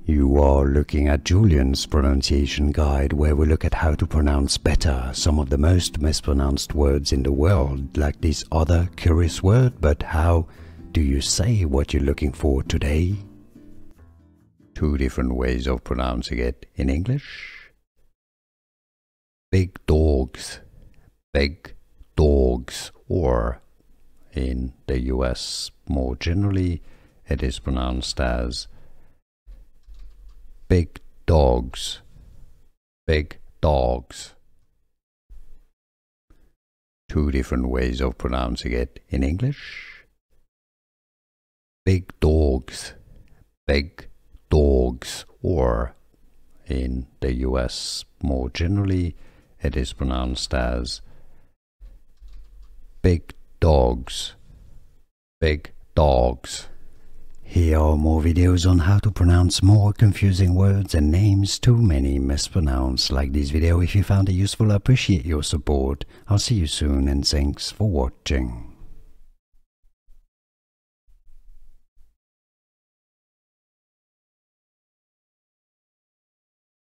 You are looking at Julian's pronunciation guide, where we look at how to pronounce better some of the most mispronounced words in the world, like this other curious word. But how do you say what you're looking for today? Two different ways of pronouncing it in English. Big dogs, big dogs, or in the US more generally it is pronounced as big dogs, big dogs. Two different ways of pronouncing it in English. Big dogs, big dogs, or in the US more generally it is pronounced as big dogs, big dogs. Here are more videos on how to pronounce more confusing words and names too many mispronounced. Like this video if you found it useful. I appreciate your support. I'll see you soon and thanks for watching.